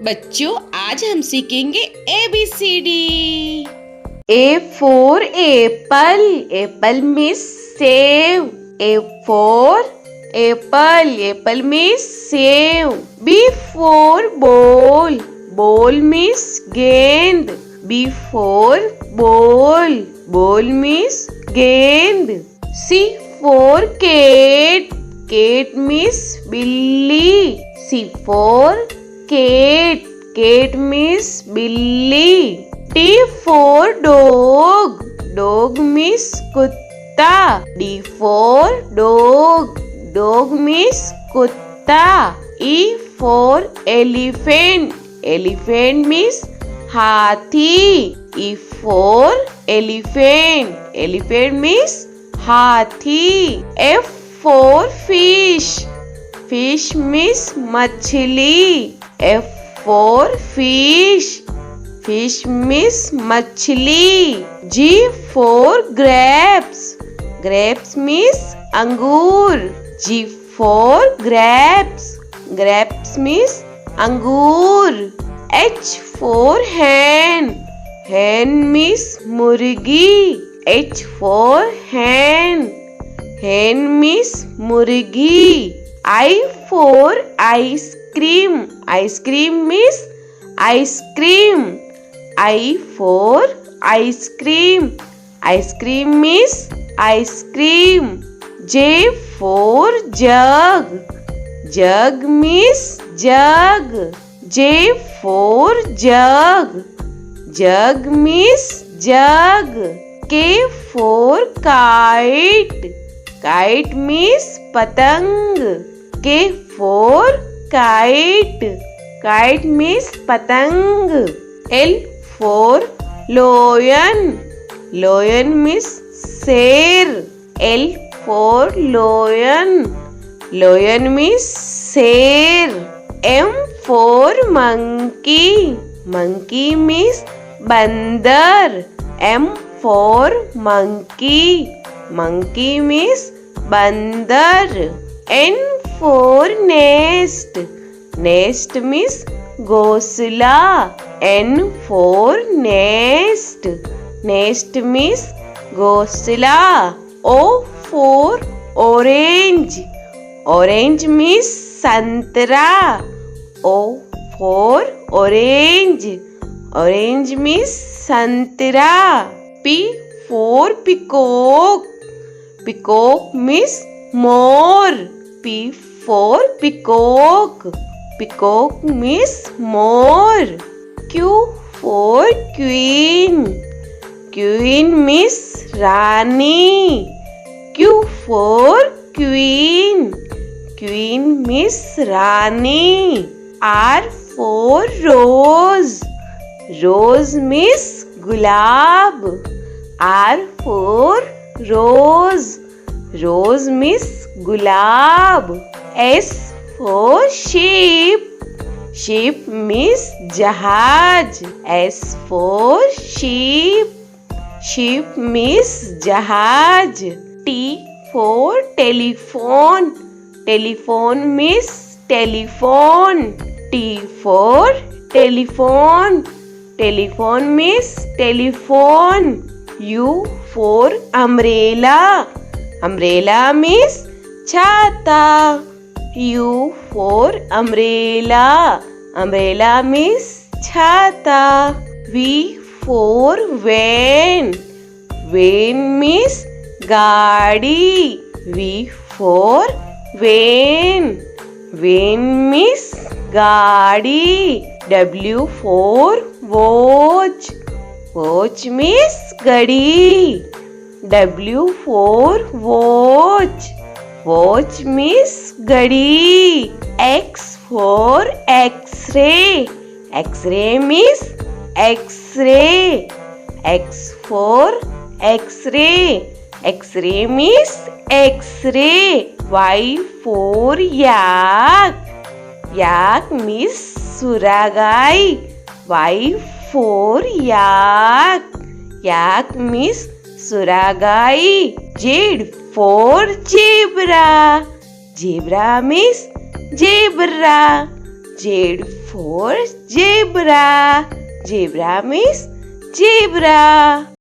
बच्चों आज हम सीखेंगे ABCD। A for apple. Apple means save. A for apple. Apple means save. B for ball. Ball means gend. B for ball. Ball means gend. C for cat. Cat means billy. C for cat. Cat means billy. D for dog. Dog means kutta. D for dog. Dog means kutta. E for elephant. Elephant means hathi. E for elephant. Elephant means hathi. F for fish. Fish means machli. F for fish. Fish means machli. G for grapes. Grapes means angur. G for grapes. Grapes means angur. H for hen. Hen means murgi. H for hen. Hen means murgi. I for ice cream. Ice cream means ice cream. I for ice cream. Ice cream means ice cream. J for jug. Jug means jug. J for jug. Jug means jug. K for kite. Kite means patang. K for kite. Kite means patang. L for lion. Lion means sher. L for lion. Lion means sher. M for monkey. Monkey means bandar. M for monkey. Monkey means bandar. N for nest. Nest means ghosla. N for nest. Nest means ghosla. O for orange. Orange means santra. O for orange. Orange means santra. P for peacock. Peacock means more. P for peacock. Peacock means more. Q for queen. Queen means Rani. Q for queen. Queen means Rani. R for rose. Rose means gulab. R for rose. Rose means gulab. S for sheep. Sheep means jahaj. S for sheep. Sheep means jahaj. T for telephone. Telephone means telephone. T for telephone. Telephone means telephone. U for umbrella. Umbrella means chhata. U for umbrella. Umbrella means chhata. V for van. Van means gaadi. V for van. Van means gaadi. W for watch. Watch means gadi. W for watch. Watch means gadi. X for X-ray. X-ray means X-ray. X for X-ray. X-ray means X-ray. Y for yak. Yak means suragai. Y for yak. Yak means suragai. Z for zebra. Zebra means zebra. Z for zebra. Zebra means zebra.